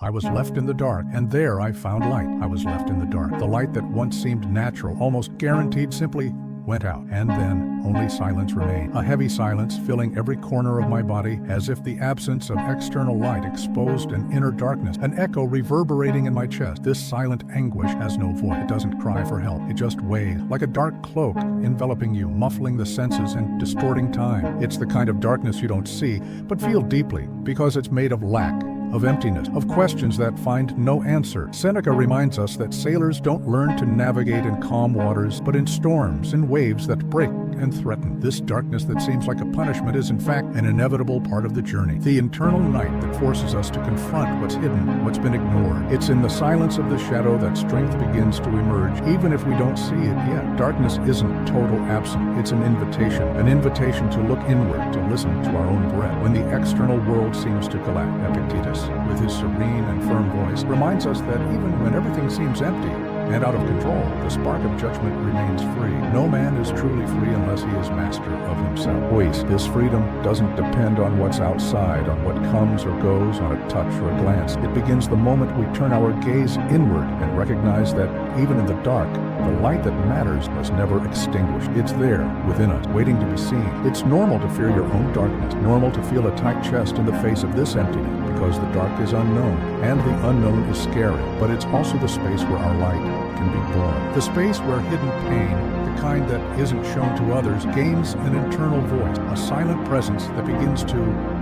I was left in the dark, and there I found light. I was left in the dark. The light that once seemed natural, almost guaranteed, simply went out, and then only silence remained. A heavy silence filling every corner of my body, as if the absence of external light exposed an inner darkness, an echo reverberating in my chest. This silent anguish has no voice. It doesn't cry for help. It just weighs like a dark cloak enveloping you, muffling the senses and distorting time. It's the kind of darkness you don't see, but feel deeply, because it's made of lack, of emptiness, of questions that find no answer. Seneca reminds us that sailors don't learn to navigate in calm waters, but in storms, in waves that break and threaten. This darkness that seems like a punishment is in fact an inevitable part of the journey, the internal night that forces us to confront what's hidden, what's been ignored. It's in the silence of the shadow that strength begins to emerge, even if we don't see it yet. Darkness isn't total absence. It's an invitation to look inward, to listen to our own breath. When the external world seems to collapse, Epictetus, with his serene and firm voice, reminds us that even when everything seems empty and out of control, the spark of judgment remains free. No man is truly free unless he is master of himself. This freedom doesn't depend on what's outside, on what comes or goes, on a touch or a glance. It begins the moment we turn our gaze inward and recognize that even in the dark, the light that matters was never extinguished. It's there, within us, waiting to be seen. It's normal to fear your own darkness, normal to feel a tight chest in the face of this emptiness, because the dark is unknown, and the unknown is scary. But it's also the space where our light can be born. The space where hidden pain, the kind that isn't shown to others, gains an internal voice, a silent presence that begins to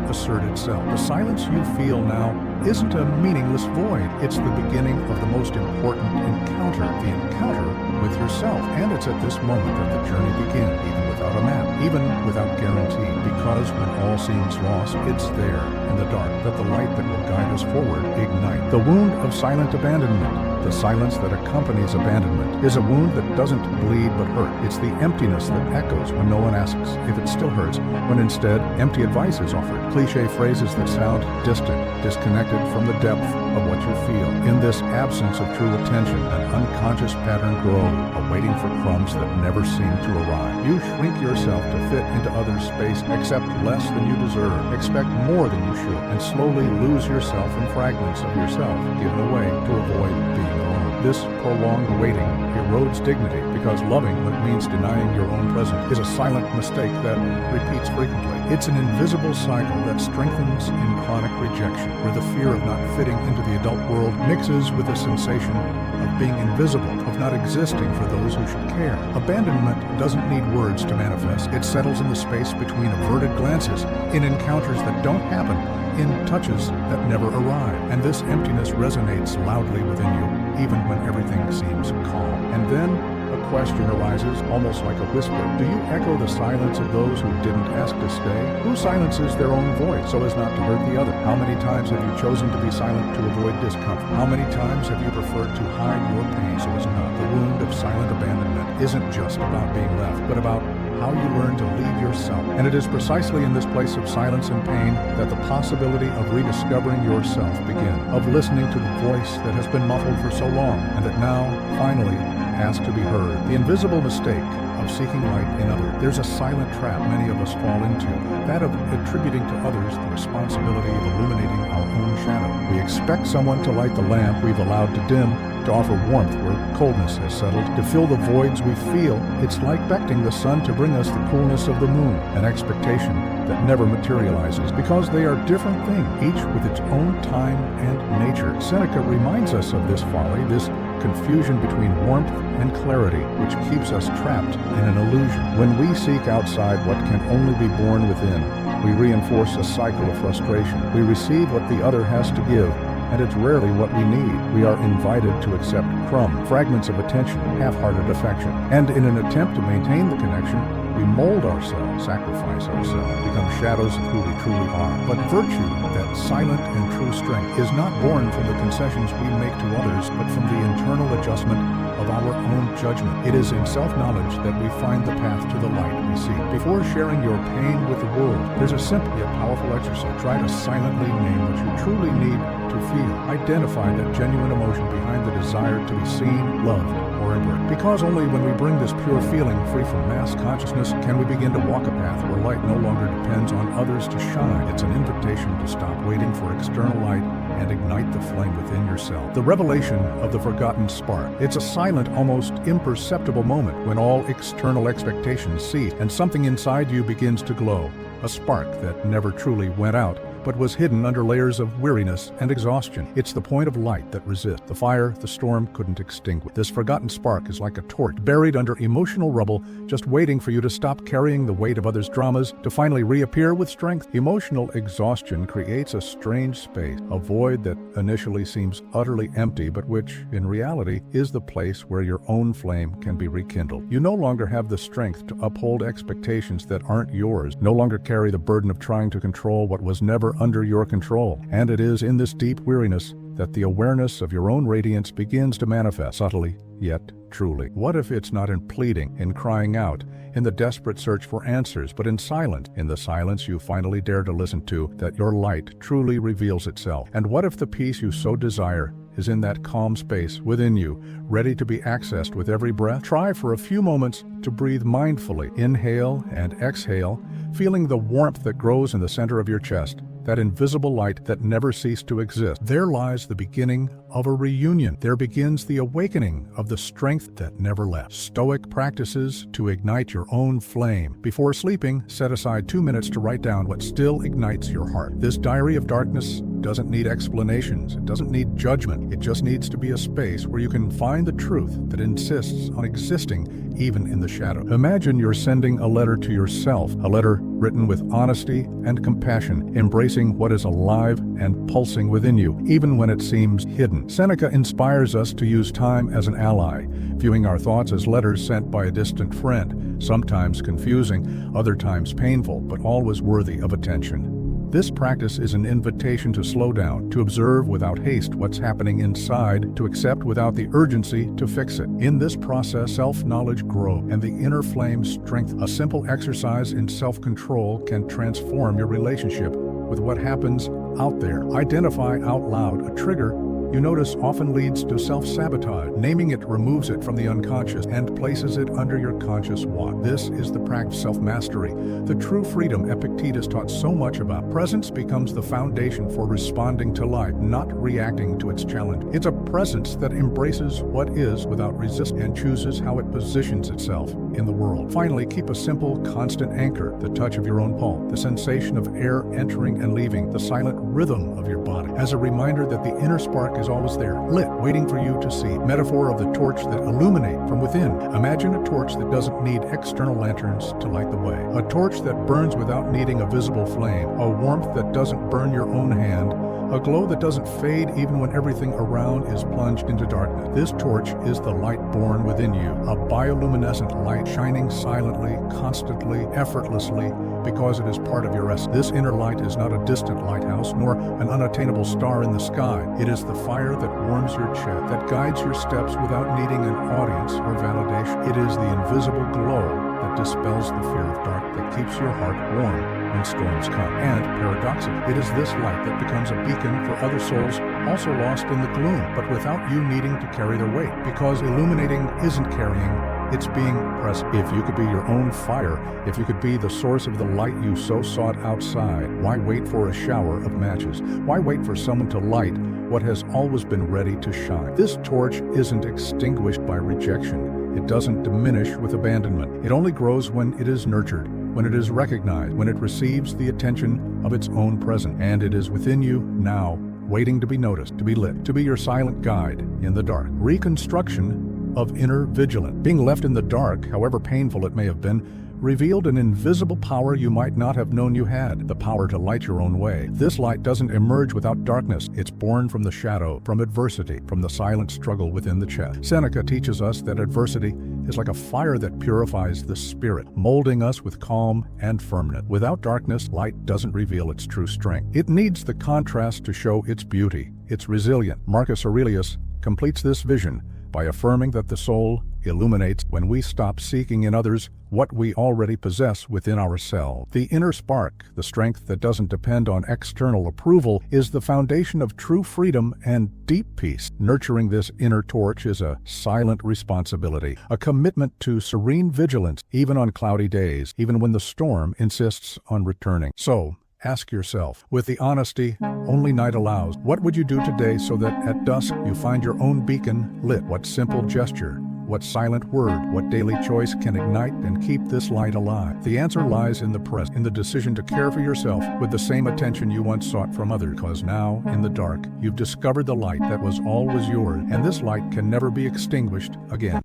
assert itself. The silence you feel now isn't a meaningless void. It's the beginning of the most important encounter, the encounter with yourself. And it's at this moment that the journey begins, even without a map, even without guarantee, because when all seems lost, it's there in the dark that the light that will guide us forward ignites. The wound of silent abandonment, the silence that accompanies abandonment, is a wound that doesn't bleed but hurt. It's the emptiness that echoes when no one asks if it still hurts, when instead empty advice is offered, cliché phrases that sound distant, disconnected from the depth of what you feel. In this absence of true attention, an unconscious pattern grows, awaiting for crumbs that never seem to arrive. You shrink yourself to fit into others' space, accept less than you deserve, expect more than you should, and slowly lose yourself in fragments of yourself, given away to avoid being alone. This prolonged waiting erodes dignity, because loving, when it means denying your own presence, is a silent mistake that repeats frequently. It's an invisible cycle that strengthens in chronic rejection, where the fear of not fitting into the adult world mixes with the sensation of being invisible, of not existing for those who should care. Abandonment doesn't need words to manifest. It settles in the space between averted glances, in encounters that don't happen, in touches that never arrive. And this emptiness resonates loudly within you, even when everything seems calm. And then a question arises, almost like a whisper. Do you echo the silence of those who didn't ask to stay? Who silences their own voice so as not to hurt the other? How many times have you chosen to be silent to avoid discomfort? How many times have you preferred to hide your pain so as not? The wound of silent abandonment isn't just about being left, but about how you learn to leave yourself. And it is precisely in this place of silence and pain that the possibility of rediscovering yourself begins, of listening to the voice that has been muffled for so long and that now, finally, has to be heard. The invisible mistake of seeking light in others. There's a silent trap many of us fall into, that of attributing to others the responsibility of illuminating our own shadow. We expect someone to light the lamp we've allowed to dim, to offer warmth where coldness has settled, to fill the voids we feel. It's like expecting the sun to bring us the coolness of the moon, an expectation that never materializes, because they are different things, each with its own time and nature. Seneca reminds us of this folly, this confusion between warmth and clarity, which keeps us trapped in an illusion. When we seek outside what can only be born within, we reinforce a cycle of frustration. We receive what the other has to give, and it's rarely what we need. We are invited to accept crumbs, fragments of attention, half-hearted affection. And in an attempt to maintain the connection, we mold ourselves, sacrifice ourselves, become shadows of who we truly are. But virtue, that silent and true strength, is not born from the concessions we make to others, but from the internal adjustment of our own judgment. It is in self-knowledge that we find the path to the light we seek. Before sharing your pain with the world, there's a simple yet powerful exercise. Try to silently name what you truly need to feel. Identify that genuine emotion behind the desire to be seen, loved, or embraced. Because only when we bring this pure feeling free from mass consciousness can we begin to walk a path where light no longer depends on others to shine. It's an invitation to stop waiting for external light and ignite the flame within yourself. The revelation of the forgotten spark. It's a silent, almost imperceptible moment when all external expectations cease and something inside you begins to glow. A spark that never truly went out, but was hidden under layers of weariness and exhaustion. It's the point of light that resists. The fire the storm couldn't extinguish. This forgotten spark is like a torch buried under emotional rubble, just waiting for you to stop carrying the weight of others' dramas to finally reappear with strength. Emotional exhaustion creates a strange space, a void that initially seems utterly empty, but which, in reality, is the place where your own flame can be rekindled. You no longer have the strength to uphold expectations that aren't yours, no longer carry the burden of trying to control what was never under your control. And it is in this deep weariness that the awareness of your own radiance begins to manifest, subtly yet truly. What if it's not in pleading, in crying out, in the desperate search for answers, but in silence, in the silence you finally dare to listen to, that your light truly reveals itself? And what if the peace you so desire is in that calm space within you, ready to be accessed with every breath? Try for a few moments to breathe mindfully. Inhale and exhale, feeling the warmth that grows in the center of your chest, that invisible light that never ceased to exist. There lies the beginning of a reunion. There begins the awakening of the strength that never left. Stoic practices to ignite your own flame. Before sleeping, set aside 2 minutes to write down what still ignites your heart. This diary of darkness doesn't need explanations. It doesn't need judgment. It just needs to be a space where you can find the truth that insists on existing even in the shadow. Imagine you're sending a letter to yourself, a letter written with honesty and compassion, embracing what is alive and pulsing within you, even when it seems hidden. Seneca inspires us to use time as an ally, viewing our thoughts as letters sent by a distant friend, sometimes confusing, other times painful, but always worthy of attention. This practice is an invitation to slow down, to observe without haste what's happening inside, to accept without the urgency to fix it. In this process, self-knowledge grows and the inner flame strengthens. A simple exercise in self-control can transform your relationship with what happens out there. Identify out loud a trigger you notice often leads to self-sabotage. Naming it removes it from the unconscious and places it under your conscious watch. This is the practice of self-mastery, the true freedom Epictetus taught so much about. Presence becomes the foundation for responding to life, not reacting to its challenge. It's a presence that embraces what is without resistance and chooses how it positions itself in the world. Finally, keep a simple, constant anchor, the touch of your own pulse, the sensation of air entering and leaving, the silent rhythm of your body, as a reminder that the inner spark is always there, lit, waiting for you to see. Metaphor of the torch that illuminates from within. Imagine a torch that doesn't need external lanterns to light the way. A torch that burns without needing a visible flame. A warmth that doesn't burn your own hand. A glow that doesn't fade even when everything around is plunged into darkness. This torch is the light born within you, a bioluminescent light shining silently, constantly, effortlessly, because it is part of your essence. This inner light is not a distant lighthouse, nor an unattainable star in the sky. It is the fire that warms your chest, that guides your steps without needing an audience or validation. It is the invisible glow that dispels the fear of dark, that keeps your heart warm when storms come. And paradoxically, it is this light that becomes a beacon for other souls also lost in the gloom, but without you needing to carry their weight. Because illuminating isn't carrying, it's being present. If you could be your own fire, if you could be the source of the light you so sought outside, why wait for a shower of matches? Why wait for someone to light what has always been ready to shine? This torch isn't extinguished by rejection. It doesn't diminish with abandonment. It only grows when it is nurtured, when it is recognized, when it receives the attention of its own presence. And it is within you now, waiting to be noticed, to be lit, to be your silent guide in the dark. Reconstruction of inner vigilance. Being left in the dark, however painful it may have been, revealed an invisible power you might not have known you had, the power to light your own way. This light doesn't emerge without darkness. It's born from the shadow, from adversity, from the silent struggle within the chest. Seneca teaches us that adversity is like a fire that purifies the spirit, molding us with calm and firmness. Without darkness, light doesn't reveal its true strength. It needs the contrast to show its beauty, its resilience. Marcus Aurelius completes this vision by affirming that the soul illuminates when we stop seeking in others what we already possess within ourselves. The inner spark, the strength that doesn't depend on external approval, is the foundation of true freedom and deep peace. Nurturing this inner torch is a silent responsibility, a commitment to serene vigilance, even on cloudy days, even when the storm insists on returning. So, Ask yourself, with the honesty only night allows, what would you do today so that at dusk you find your own beacon lit? What simple gesture, what silent word, what daily choice can ignite and keep this light alive? The answer lies in the present, in the decision to care for yourself with the same attention you once sought from others. Because now, in the dark, you've discovered the light that was always yours, and this light can never be extinguished again.